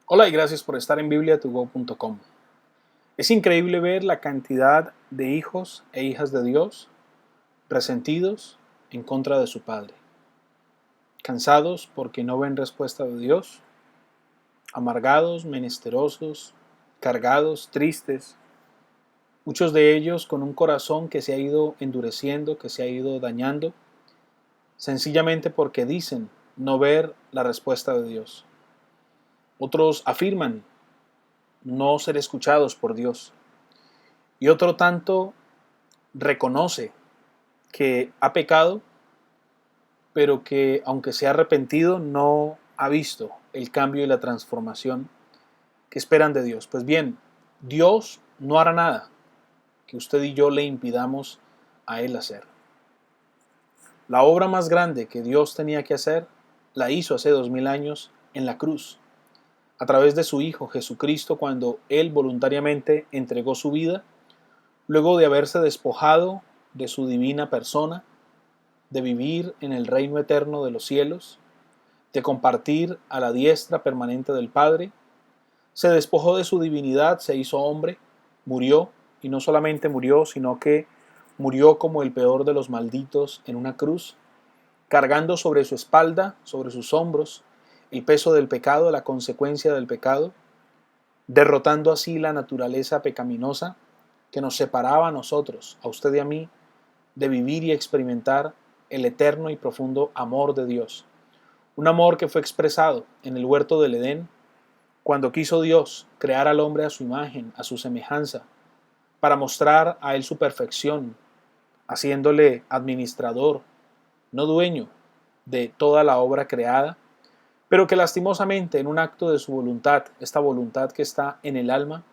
Hola y gracias por estar en bibliatogo.com. Es increíble ver la cantidad de hijos e hijas de Dios resentidos en contra de su Padre, cansados porque no ven respuesta de Dios, amargados, menesterosos, cargados, tristes, muchos de ellos con un corazón que se ha ido endureciendo, que se ha ido dañando, sencillamente porque dicen no ver la respuesta de Dios. Otros afirman no ser escuchados por Dios y otro tanto reconoce que ha pecado, pero que aunque se ha arrepentido, no ha visto el cambio y la transformación que esperan de Dios. Pues bien, Dios no hará nada que usted y yo le impidamos a Él hacer. La obra más grande que Dios tenía que hacer, la hizo hace 2000 años en la cruz, a través de su Hijo Jesucristo, cuando Él voluntariamente entregó su vida, luego de haberse despojado de su divina persona, de vivir en el reino eterno de los cielos, de compartir a la diestra permanente del Padre, se despojó de su divinidad, se hizo hombre, murió, y no solamente murió, sino que murió como el peor de los malditos en una cruz, cargando sobre su espalda, sobre sus hombros, el peso del pecado, la consecuencia del pecado, derrotando así la naturaleza pecaminosa que nos separaba a nosotros, a usted y a mí, de vivir y experimentar el eterno y profundo amor de Dios. Un amor que fue expresado en el huerto del Edén, cuando quiso Dios crear al hombre a su imagen, a su semejanza, para mostrar a él su perfección, haciéndole administrador, no dueño de toda la obra creada, pero que lastimosamente en un acto de su voluntad, esta voluntad que está en el alma,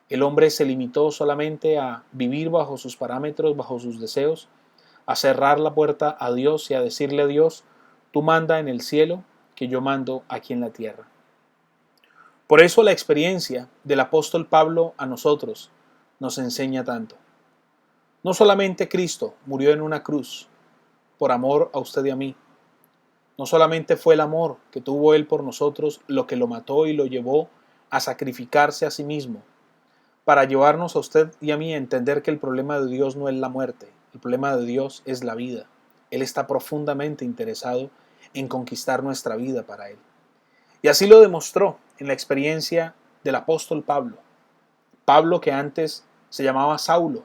el hombre se limitó solamente a vivir bajo sus parámetros, bajo sus deseos, a cerrar la puerta a Dios y a decirle a Dios, tú manda en el cielo, que yo mando aquí en la tierra. Por eso la experiencia del apóstol Pablo a nosotros nos enseña tanto. No solamente Cristo murió en una cruz por amor a usted y a mí. No solamente fue el amor que tuvo Él por nosotros lo que lo mató y lo llevó a sacrificarse a sí mismo, para llevarnos a usted y a mí a entender que el problema de Dios no es la muerte, el problema de Dios es la vida. Él está profundamente interesado en conquistar nuestra vida para Él. Y así lo demostró en la experiencia del apóstol Pablo. Pablo, que antes se llamaba Saulo,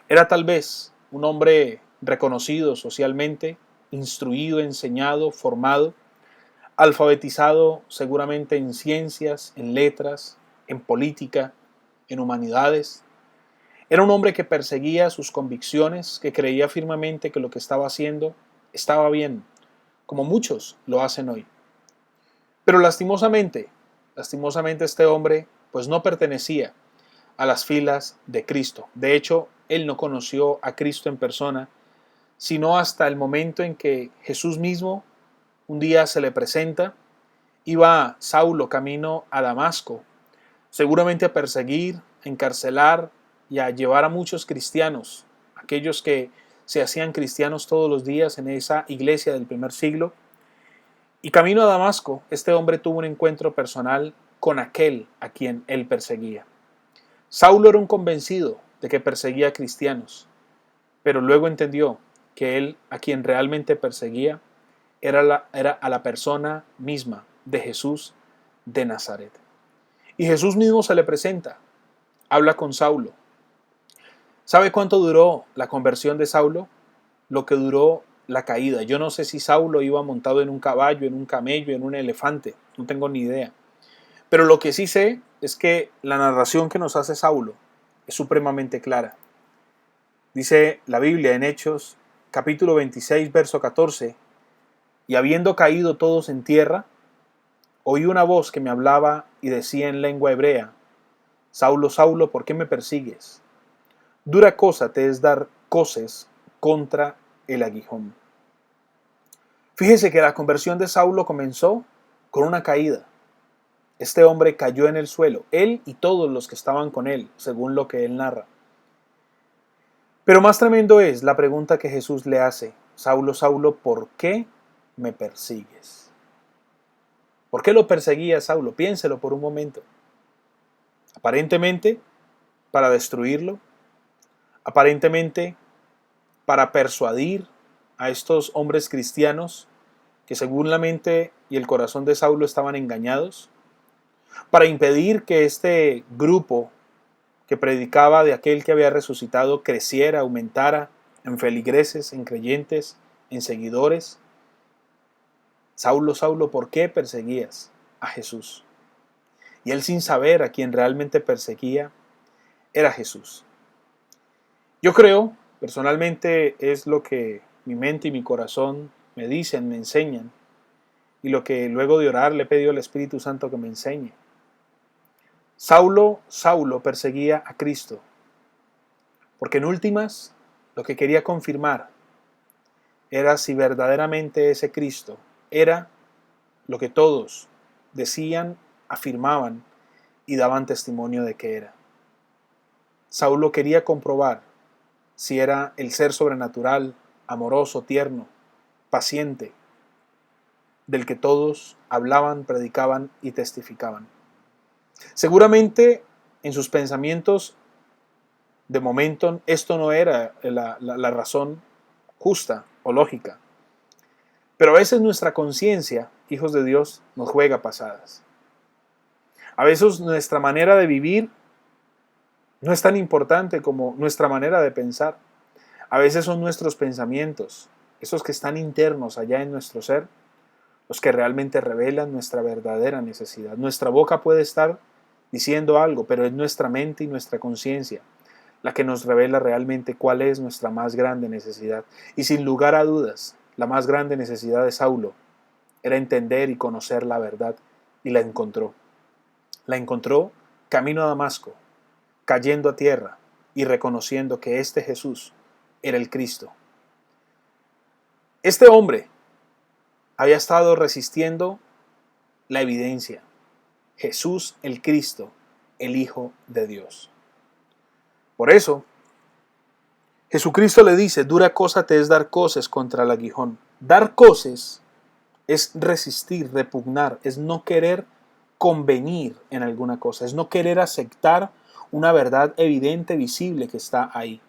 era tal vez un hombre reconocido socialmente, instruido, enseñado, formado, alfabetizado seguramente en ciencias, en letras, en política, en humanidades. Era un hombre que perseguía sus convicciones, que creía firmemente que lo que estaba haciendo estaba bien, como muchos lo hacen hoy. Pero lastimosamente este hombre pues no pertenecía a las filas de Cristo. De hecho, él no conoció a Cristo en persona, sino hasta el momento en que Jesús mismo un día se le presenta. Iba Saulo camino a Damasco, seguramente a perseguir, a encarcelar y a llevar a muchos cristianos, aquellos que se hacían cristianos todos los días en esa iglesia del primer siglo. Y camino a Damasco, este hombre tuvo un encuentro personal con aquel a quien él perseguía. Saulo era un convencido de que perseguía a cristianos, pero luego entendió que él a quien realmente perseguía era a la persona misma de Jesús de Nazaret. Y Jesús mismo se le presenta, habla con Saulo. ¿Sabe cuánto duró la conversión de Saulo? Lo que duró la caída. Yo no sé si Saulo iba montado en un caballo, en un camello, en un elefante, no tengo ni idea. Pero lo que sí sé es que la narración que nos hace Saulo es supremamente clara. Dice la Biblia en Hechos, capítulo 26, verso 14, y habiendo caído todos en tierra, oí una voz que me hablaba y decía en lengua hebrea, Saulo, Saulo, ¿por qué me persigues? Dura cosa te es dar coces contra el aguijón. Fíjese que la conversión de Saulo comenzó con una caída. Este hombre cayó en el suelo, él y todos los que estaban con él, según lo que él narra. Pero más tremendo es la pregunta que Jesús le hace, Saulo, Saulo, ¿por qué me persigues? ¿Por qué lo perseguía Saulo? Piénselo por un momento. Aparentemente para destruirlo, aparentemente para persuadir a estos hombres cristianos que según la mente y el corazón de Saulo estaban engañados, para impedir que este grupo que predicaba de aquel que había resucitado creciera, aumentara en feligreses, en creyentes, en seguidores. Saulo, Saulo, ¿por qué perseguías a Jesús? Y él, sin saber a quien realmente perseguía, era Jesús. Yo creo, personalmente, es lo que mi mente y mi corazón me dicen, me enseñan, y lo que luego de orar le he pedido al Espíritu Santo que me enseñe. Saulo perseguía a Cristo, porque en últimas lo que quería confirmar era si verdaderamente ese Cristo era lo que todos decían, afirmaban y daban testimonio de que era. Saulo quería comprobar si era el ser sobrenatural, amoroso, tierno, paciente, del que todos hablaban, predicaban y testificaban. Seguramente en sus pensamientos, de momento, esto no era la razón justa o lógica. Pero a veces nuestra conciencia, hijos de Dios, nos juega pasadas. A veces nuestra manera de vivir no es tan importante como nuestra manera de pensar. A veces son nuestros pensamientos, esos que están internos allá en nuestro ser, los que realmente revelan nuestra verdadera necesidad. Nuestra boca puede estar diciendo algo, pero es nuestra mente y nuestra conciencia la que nos revela realmente cuál es nuestra más grande necesidad. Y sin lugar a dudas, la más grande necesidad de Saulo era entender y conocer la verdad, y la encontró. La encontró camino a Damasco, cayendo a tierra y reconociendo que este Jesús era el Cristo. Este hombre había estado resistiendo la evidencia. Jesús el Cristo, el Hijo de Dios. Por eso, Jesucristo le dice, dura cosa te es dar coces contra el aguijón. Dar coces es resistir, repugnar, es no querer convenir en alguna cosa, es no querer aceptar una verdad evidente, visible que está ahí.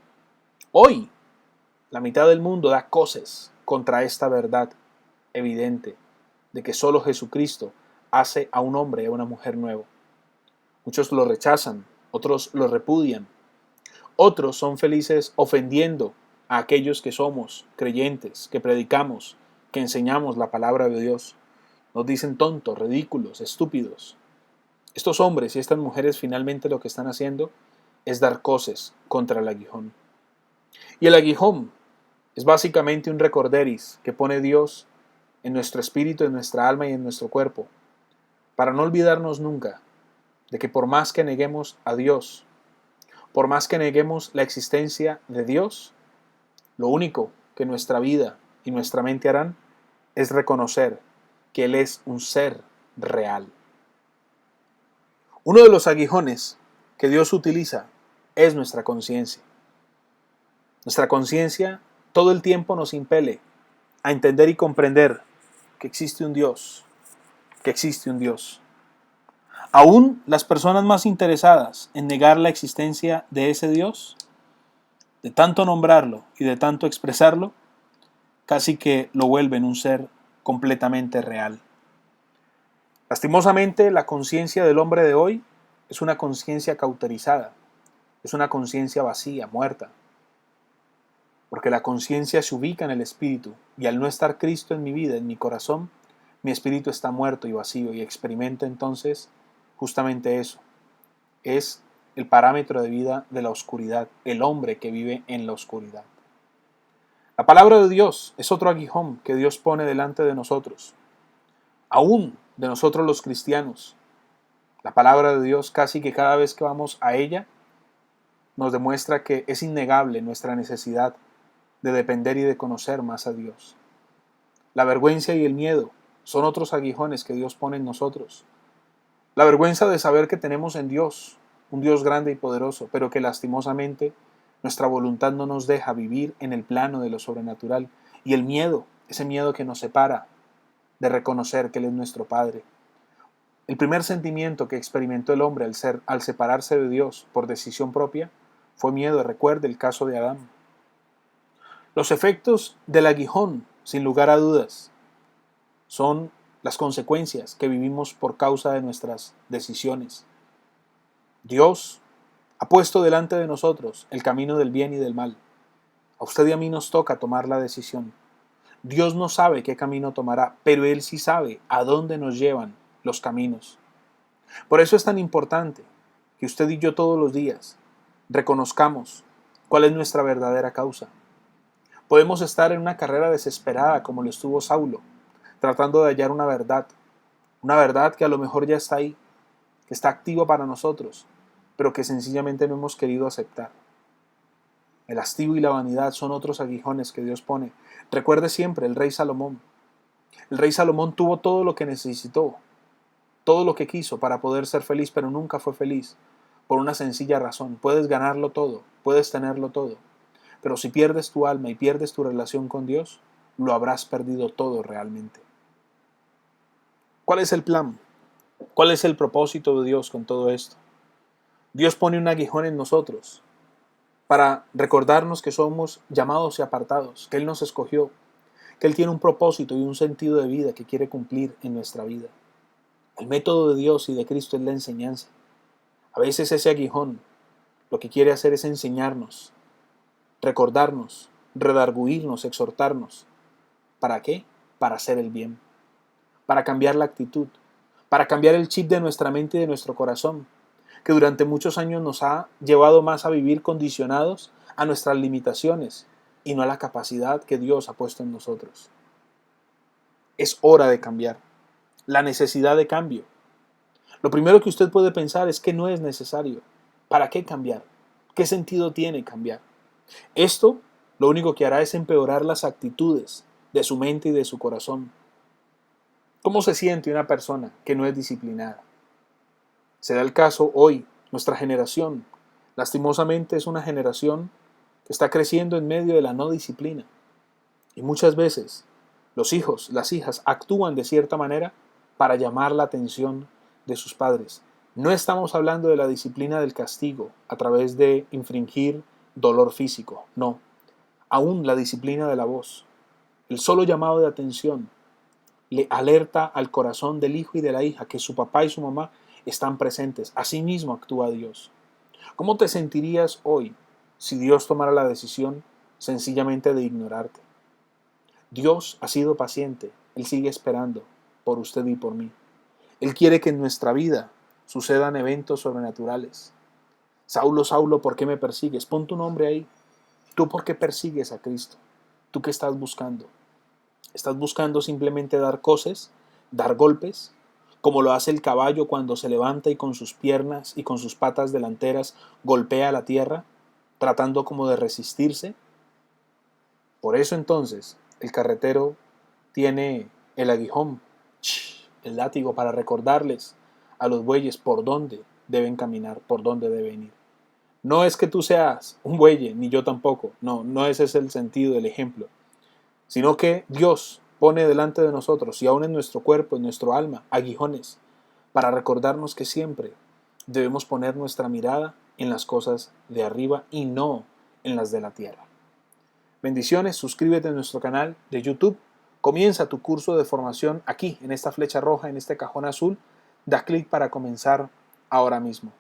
Hoy, la mitad del mundo da coces contra esta verdad evidente de que solo Jesucristo hace a un hombre y a una mujer nuevo. Muchos lo rechazan, otros lo repudian, otros son felices ofendiendo a aquellos que somos creyentes, que predicamos, que enseñamos la palabra de Dios. Nos dicen tontos, ridículos, estúpidos. Estos hombres y estas mujeres finalmente lo que están haciendo es dar coces contra el aguijón. Y el aguijón es básicamente un recorderis que pone Dios en nuestro espíritu, en nuestra alma y en nuestro cuerpo, para no olvidarnos nunca de que por más que neguemos a Dios, por más que neguemos la existencia de Dios, lo único que nuestra vida y nuestra mente harán es reconocer que Él es un ser real. Uno de los aguijones que Dios utiliza es nuestra conciencia. Nuestra conciencia todo el tiempo nos impele a entender y comprender que existe un Dios, que existe un Dios. Aún las personas más interesadas en negar la existencia de ese Dios, de tanto nombrarlo y de tanto expresarlo, casi que lo vuelven un ser completamente real. Lastimosamente, la conciencia del hombre de hoy es una conciencia cauterizada, es una conciencia vacía, muerta, porque la conciencia se ubica en el espíritu, y al no estar Cristo en mi vida, en mi corazón, mi espíritu está muerto y vacío, y experimento entonces justamente eso. Es el parámetro de vida de la oscuridad, el hombre que vive en la oscuridad. La palabra de Dios es otro aguijón que Dios pone delante de nosotros, aún de nosotros los cristianos. La palabra de Dios, casi que cada vez que vamos a ella, nos demuestra que es innegable nuestra necesidad de depender y de conocer más a Dios. La vergüenza y el miedo son otros aguijones que Dios pone en nosotros. La vergüenza de saber que tenemos en Dios, un Dios grande y poderoso, pero que lastimosamente nuestra voluntad no nos deja vivir en el plano de lo sobrenatural. Y el miedo, ese miedo que nos separa de reconocer que Él es nuestro Padre. El primer sentimiento que experimentó el hombre al separarse de Dios por decisión propia fue miedo. Recuerde el caso de Adán. Los efectos del aguijón, sin lugar a dudas, son las consecuencias que vivimos por causa de nuestras decisiones. Dios ha puesto delante de nosotros el camino del bien y del mal. A usted y a mí nos toca tomar la decisión. Dios no sabe qué camino tomará, pero Él sí sabe a dónde nos llevan los caminos. Por eso es tan importante que usted y yo todos los días reconozcamos cuál es nuestra verdadera causa. Podemos estar en una carrera desesperada como lo estuvo Saulo, tratando de hallar una verdad que a lo mejor ya está ahí, que está activa para nosotros, pero que sencillamente no hemos querido aceptar. El hastío y la vanidad son otros aguijones que Dios pone. Recuerde siempre el rey Salomón. El rey Salomón tuvo todo lo que necesitó, todo lo que quiso para poder ser feliz, pero nunca fue feliz por una sencilla razón. Puedes ganarlo todo, puedes tenerlo todo, pero si pierdes tu alma y pierdes tu relación con Dios, lo habrás perdido todo realmente. ¿Cuál es el plan? ¿Cuál es el propósito de Dios con todo esto? Dios pone un aguijón en nosotros para recordarnos que somos llamados y apartados, que Él nos escogió, que Él tiene un propósito y un sentido de vida que quiere cumplir en nuestra vida. El método de Dios y de Cristo es la enseñanza. A veces ese aguijón lo que quiere hacer es enseñarnos, recordarnos, redarguirnos, exhortarnos. ¿Para qué? Para hacer el bien, para cambiar la actitud, para cambiar el chip de nuestra mente y de nuestro corazón, que durante muchos años nos ha llevado más a vivir condicionados a nuestras limitaciones y no a la capacidad que Dios ha puesto en nosotros. Es hora de cambiar. La necesidad de cambio. Lo primero que usted puede pensar es que no es necesario. ¿Para qué cambiar? ¿Qué sentido tiene cambiar? Esto lo único que hará es empeorar las actitudes de su mente y de su corazón. ¿Cómo se siente una persona que no es disciplinada? Se da el caso hoy, nuestra generación, lastimosamente es una generación que está creciendo en medio de la no disciplina. Y muchas veces los hijos, las hijas actúan de cierta manera para llamar la atención de sus padres. No estamos hablando de la disciplina del castigo a través de infringir dolor físico, no. Aún la disciplina de la voz. El solo llamado de atención le alerta al corazón del hijo y de la hija que su papá y su mamá están presentes. Asimismo actúa Dios. ¿Cómo te sentirías hoy si Dios tomara la decisión sencillamente de ignorarte? Dios ha sido paciente, Él sigue esperando por usted y por mí. Él quiere que en nuestra vida sucedan eventos sobrenaturales. Saulo, Saulo, ¿por qué me persigues? Pon tu nombre ahí. ¿Tú por qué persigues a Cristo? ¿Tú qué estás buscando? ¿Estás buscando simplemente dar cosas, dar golpes, como lo hace el caballo cuando se levanta y con sus piernas y con sus patas delanteras golpea la tierra, tratando como de resistirse? Por eso entonces el carretero tiene el aguijón, el látigo, para recordarles a los bueyes por dónde deben caminar, por dónde deben ir. No es que tú seas un buey, ni yo tampoco, no ese es el sentido del ejemplo, sino que Dios pone delante de nosotros y aún en nuestro cuerpo, en nuestro alma, aguijones, para recordarnos que siempre debemos poner nuestra mirada en las cosas de arriba y no en las de la tierra. Bendiciones, suscríbete a nuestro canal de YouTube, comienza tu curso de formación aquí, en esta flecha roja, en este cajón azul, da clic para comenzar ahora mismo.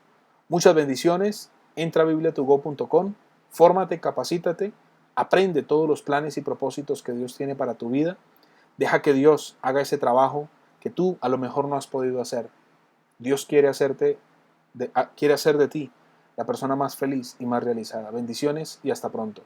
Muchas bendiciones, entra a bibliatugo.com, fórmate, capacítate, aprende todos los planes y propósitos que Dios tiene para tu vida, deja que Dios haga ese trabajo que tú a lo mejor no has podido hacer. Dios quiere hacer de ti la persona más feliz y más realizada. Bendiciones y hasta pronto.